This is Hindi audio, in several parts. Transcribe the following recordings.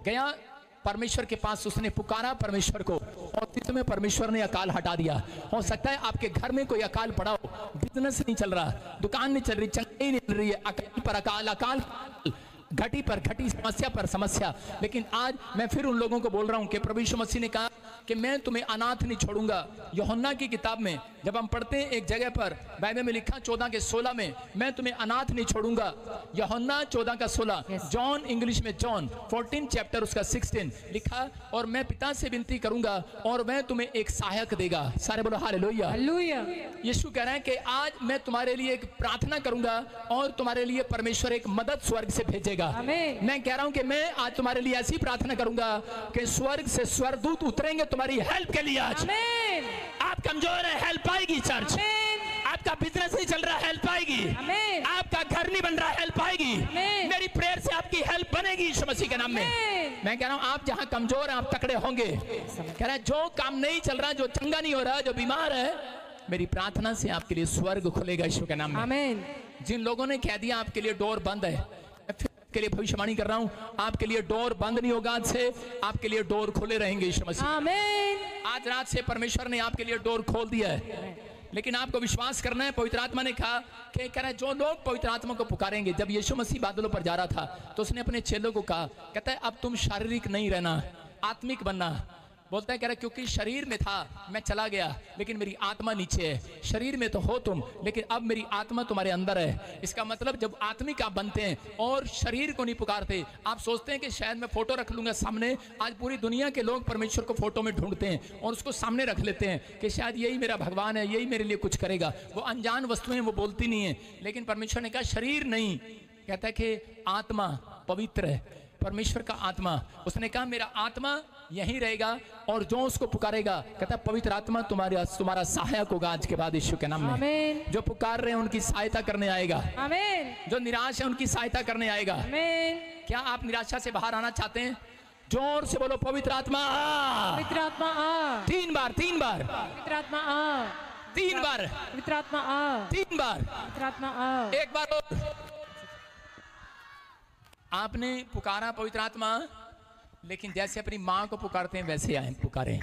गया परमेश्वर के पास, उसने पुकारा परमेश्वर को और में परमेश्वर ने अकाल हटा दिया। हो सकता है आपके घर में कोई अकाल पड़ा हो, बिजनेस नहीं चल रहा, दुकान नहीं चल रही, चंगाई नहीं चल रही है, अकाल पर अकाल, अकाल घटी पर घटी, समस्या पर समस्या। लेकिन आज मैं फिर उन लोगों को बोल रहा हूं कि प्रभु यीशु मसीह ने कहा कि मैं तुम्हें अनाथ नहीं छोड़ूंगा। यूहन्ना की किताब में जब हम पढ़ते हैं एक जगह पर बाइबल में लिखा 14 के 16 में, मैं तुम्हें अनाथ नहीं छोड़ूंगा। यूहन्ना 14 का 16, जॉन इंग्लिश में जॉन 14 चैप्टर उसका 16 लिखा, और मैं पिता से विनती करूंगा और मैं तुम्हें एक सहायक देगा। सारे बोलो हालेलुया। हालेलुया। यीशु कह रहे हैं कि आज मैं तुम्हारे लिए एक प्रार्थना करूंगा और तुम्हारे लिए परमेश्वर एक मदद स्वर्ग से भेजेगा। मैं कह रहा हूं कि मैं आज तुम्हारे लिए ऐसी प्रार्थना करूंगा कि स्वर्ग से स्वर्गदूत उतरेंगे तुम्हारी हेल्प के लिए। आज आप कमजोर है, हेल्प आएगी। चर्च, आपका बिजनेस नहीं चल रहा, हेल्प आएगी। आपका घर नहीं बन रहा, हेल्प आएगी। मेरी प्रेयर से आपकी हेल्प बनेगी यीशु मसीह के नाम में। मैं कह रहा हूं आप जहां कमजोर हैं आप तकड़े होंगे। कह रहा है जो काम नहीं चल रहा, जो चंगा नहीं हो रहा, जो बीमार है, मेरी प्रार्थना से आपके लिए स्वर्ग खुलेगा यीशु के नाम में। जिन लोगों ने कह दिया आपके लिए डोर बंद है, के लिए भविष्यवाणी कर रहा हूं, आपके लिए डोर बंद नहीं होगा, आज से आपके लिए डोर खुले रहेंगे यीशु मसीह। आमीन। आज रात से परमेश्वर ने आपके लिए डोर खोल दिया है, लेकिन आपको विश्वास करना है। पवित्र आत्मा ने कहा कि कह रहा है जो लोग पवित्र आत्मा को पुकारेंगे। जब यीशु मसीह बादलों पर जा रहा था तो उसने अपने चेलों को कहा, कहता है अब तुम शारीरिक नहीं रहना, आत्मिक बनना। बोलता है कह रहा क्योंकि शरीर में था, मैं चला गया, लेकिन मेरी आत्मा नीचे है। शरीर में तो हो तुम, लेकिन अब मेरी आत्मा तुम्हारे अंदर है। इसका मतलब जब आत्मिक आप बनते हैं और शरीर को नहीं पुकारते, आप सोचते हैं कि शायद मैं फोटो रख लूंगा सामने। आज पूरी दुनिया के लोग परमेश्वर को फोटो में ढूंढते हैं और उसको सामने रख लेते हैं कि शायद यही मेरा भगवान है, यही मेरे लिए कुछ करेगा। वो अनजान वस्तुएं वो बोलती नहीं है, लेकिन परमेश्वर ने कहा शरीर नहीं, कहता है कि आत्मा पवित्र है, परमेश्वर का आत्मा। उसने कहा मेरा आत्मा यहीं रहेगा और जो उसको पुकारेगा, कहता पवित्र आत्मा तुम्हारा सहायक होगा आज के बाद यीशु के नाम में। आमीन। जो पुकार रहे हैं उनकी सहायता करने आएगा। आमीन। जो निराश है उनकी सहायता करने आएगा। आमीन। क्या आप निराशा से बाहर आना चाहते हैं? जोर से बोलो पवित्र आत्मा आ, पवित्र आत्मा आ। 3 बार, 3 बार पवित्र आत्मा आ, 3 बार पवित्र आत्मा आ, 3 बार पवित्र आत्मा आ। एक बार और। आपने पुकारा पवित्र आत्मा, लेकिन जैसे अपनी माँ को पुकारते हैं वैसे आए पुकारें,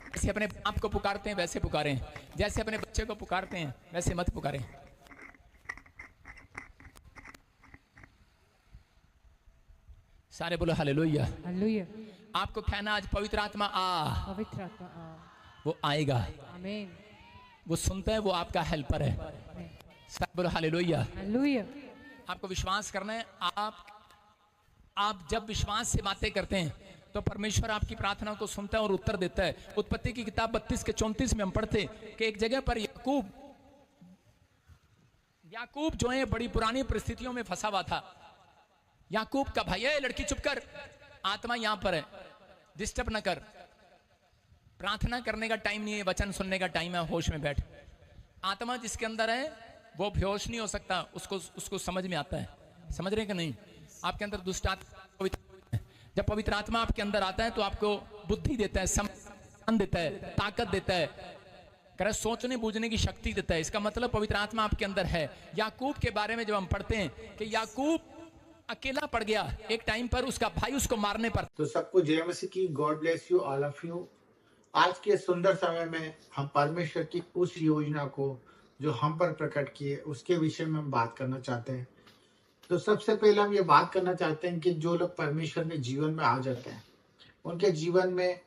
जैसे अपने बाप को पुकारते हैं वैसे पुकारें, जैसे अपने बच्चे को पुकारते हैं वैसे मत पुकारें। सारे बोलो हालेलुया। हालेलुया। आपको कहना आज पवित्र आत्मा आ, पवित्र आत्मा आ, वो आएगा। आमीन। वो सुनता है, वो आपका हेल्पर है। सारे बोलो हालेलुया। हालेलुया। आपको विश्वास करना है। आप जब विश्वास से बातें करते हैं तो परमेश्वर आपकी प्रार्थना को सुनता है और उत्तर देता है। उत्पत्ति की किताब 32 के 34 में हम पढ़ते कि एक जगह पर याकूब जो है बड़ी पुरानी परिस्थितियों में फंसा हुआ था। याकूब का भाई है, लड़की चुप कर, आत्मा यहां पर है, डिस्टर्ब ना कर। प्रार्थना करने का टाइम नहीं है, वचन सुनने का टाइम है, होश में बैठ। आत्मा जिसके अंदर है वो बेहोश नहीं हो सकता, उसको समझ में आता है। समझ रहे कि नहीं? आपके अंदर दुष्ट आत्मा, जब पवित्र आत्मा आपके अंदर आता है तो आपको बुद्धि देता है, सम्मान देता है, ताकत देता है, कर सोचने बूझने की शक्ति देता है। इसका मतलब पवित्र आत्मा आपके अंदर है। याकूब के बारे में जब हम पढ़ते हैं कि याकूब अकेला पड़ गया एक टाइम पर, उसका भाई उसको मारने पर। तो सबको जय मसीह की, God bless you all of you. आज के सुंदर समय में हम परमेश्वर की उस योजना को जो हम पर प्रकट किए उसके विषय में हम बात करना चाहते हैं। तो सबसे पहले हम ये बात करना चाहते हैं कि जो लोग परमेश्वर के जीवन में आ जाते हैं उनके जीवन में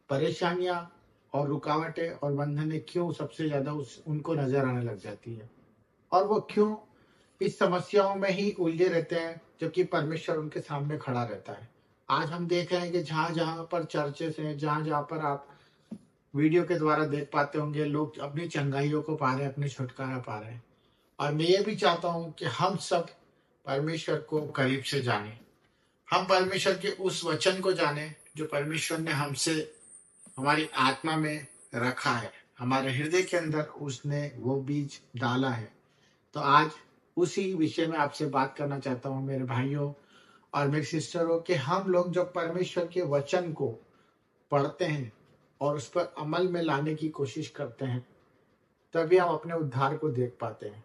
परेशानियां और रुकावटें और बंधनें क्यों सबसे ज्यादा उनको नजर आने लग जाती है, और वो क्यों इस समस्याओं में ही उलझे रहते हैं जबकि परमेश्वर उनके सामने खड़ा रहता है। आज हम देख रहे हैं कि जहां जहां पर चर्चेस हैं, जहां जहां पर आप वीडियो के द्वारा देख पाते होंगे, लोग अपनी चंगाइयों को पा रहे हैं, अपने छुटकारा पा रहे हैं। और मैं ये भी चाहता हूँ कि हम सब परमेश्वर को करीब से जाने, हम परमेश्वर के उस वचन को जाने जो परमेश्वर ने हमसे हमारी आत्मा में रखा है, हमारे हृदय के अंदर उसने वो बीज डाला है। तो आज उसी विषय में आपसे बात करना चाहता हूँ मेरे भाइयों और मेरे सिस्टरों, कि हम लोग जब परमेश्वर के वचन को पढ़ते हैं और उस पर अमल में लाने की कोशिश करते हैं तभी हम अपने उद्धार को देख पाते हैं।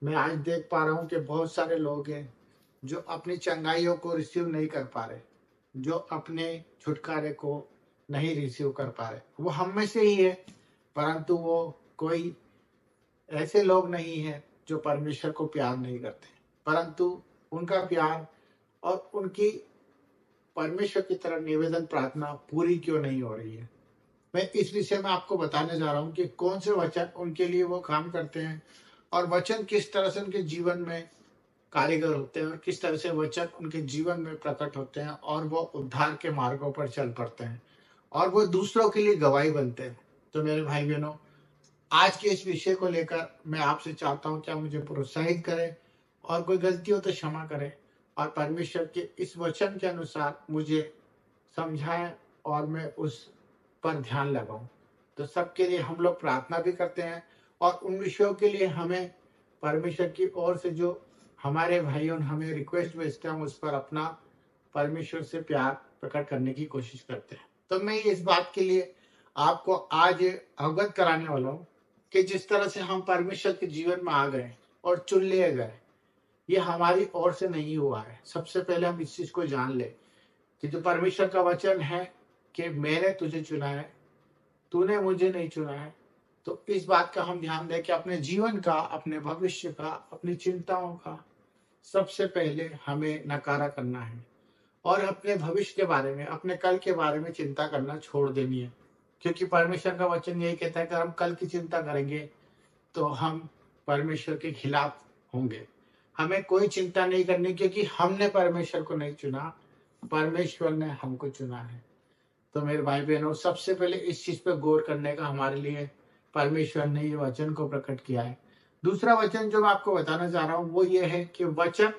मैं आज देख पा रहा हूँ कि बहुत सारे लोग हैं जो अपनी चंगाइयों को रिसीव नहीं कर पा रहे, जो अपने छुटकारे को नहीं रिसीव कर पा रहे। वो हम में से ही है, परंतु वो कोई ऐसे लोग नहीं है जो परमेश्वर को प्यार नहीं करते, परंतु उनका प्यार और उनकी परमेश्वर की तरफ निवेदन प्रार्थना पूरी क्यों नहीं हो रही है। मैं इस विषय में आपको बताने जा रहा हूँ कि कौन से वचन उनके लिए वो काम करते हैं और वचन किस तरह से उनके जीवन में कारीगर होते हैं और किस तरह से वचन उनके जीवन में प्रकट होते हैं और वो उद्धार के मार्गों पर चल पड़ते हैं और वो दूसरों के लिए गवाही बनते हैं। तो मेरे भाई बहनों, आज के इस विषय को लेकर मैं आपसे चाहता हूँ कि आप मुझे प्रोत्साहित करें और कोई गलती हो तो क्षमा करें और परमेश्वर के इस वचन के अनुसार मुझे समझाएं और मैं उस पर ध्यान लगाऊं। तो सबके लिए हम लोग प्रार्थना भी करते हैं और उन विषयों के लिए हमें परमेश्वर की ओर से जो हमारे भाइयों हमें रिक्वेस्ट भेजते हैं, हम उस पर अपना परमेश्वर से प्यार प्रकट करने की कोशिश करते हैं। तो मैं इस बात के लिए आपको आज अवगत कराने वाला हूँ कि जिस तरह से हम परमेश्वर के जीवन में आ गए और चुन लिए गए, ये हमारी ओर से नहीं हुआ है। सबसे पहले हम इस चीज को जान ले कि जो परमेश्वर का वचन है कि मैंने तुझे चुना है, तूने मुझे नहीं चुना है। तो इस बात का हम ध्यान दें कि अपने जीवन का, अपने भविष्य का, अपनी चिंताओं का सबसे पहले हमें नकारा करना है और अपने भविष्य के बारे में, अपने कल के बारे में चिंता करना छोड़ देनी है। क्योंकि परमेश्वर का वचन यही कहता है कि हम कल की चिंता करेंगे तो हम परमेश्वर के खिलाफ होंगे। हमें कोई चिंता नहीं करनी, क्योंकि हमने परमेश्वर को नहीं चुना, परमेश्वर ने हमको चुना है। तो मेरे भाई बहनों, सबसे पहले इस चीज पर गौर करने का हमारे लिए परमेश्वर ने ये वचन को प्रकट किया है। दूसरा वचन जो मैं आपको बताना चाह रहा हूँ वो ये है कि वचन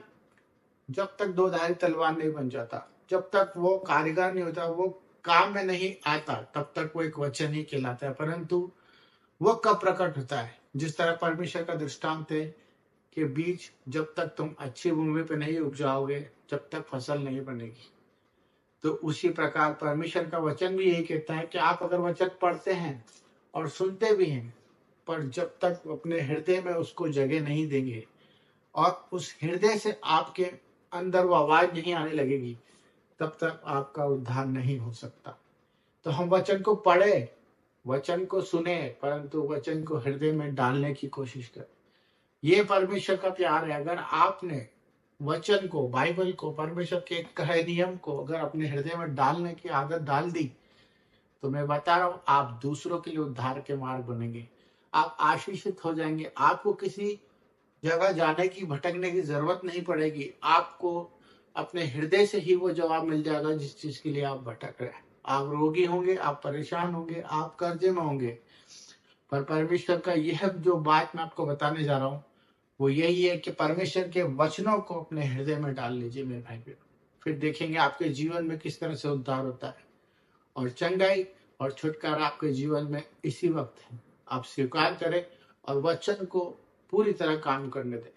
जब तक दो धारी तलवार नहीं बन जाता, जब तक वो कारीगर नहीं होता, वो काम में नहीं आता, तब तक वो एक वचन ही कहलाता है। परंतु वो कब प्रकट होता है? जिस तरह परमेश्वर का दृष्टांत है कि बीज जब तक तुम अच्छी भूमि पे नहीं उपजाओगे, जब तक फसल नहीं बनेगी। तो उसी प्रकार परमेश्वर का वचन भी यही कहता है कि आप अगर वचन पढ़ते हैं और सुनते भी हैं, पर जब तक अपने हृदय में उसको जगह नहीं देंगे और उस हृदय से आपके अंदर वो आवाज नहीं आने लगेगी, तब तक आपका उद्धार नहीं हो सकता। तो हम वचन को पढ़े, वचन को सुने, परंतु वचन को हृदय में डालने की कोशिश करें। ये परमेश्वर का प्यार है। अगर आपने वचन को, बाइबल को, परमेश्वर के कहे नियम को अगर अपने हृदय में डालने की आदत डाल दी, तो मैं बता रहा हूं, आप दूसरों के लिए उद्धार के मार्ग बनेंगे, आप आशीषित हो जाएंगे। आपको किसी जगह जाने की, भटकने की जरूरत नहीं पड़ेगी। आपको अपने हृदय से ही वो जवाब मिल जाएगा जिस चीज के लिए आप भटक रहे हैं। आप रोगी होंगे, आप परेशान होंगे, आप कर्जे में होंगे, पर परमेश्वर का यह जो बात मैं आपको बताने जा रहा हूँ वो यही है कि परमेश्वर के वचनों को अपने हृदय में डाल लीजिए मेरे भाई बहन। फिर देखेंगे आपके जीवन में किस तरह से उद्धार होता है और चंगाई और छुटकारा आपके जीवन में इसी वक्त है। आप स्वीकार करें और वचन को पूरी तरह काम करने दें।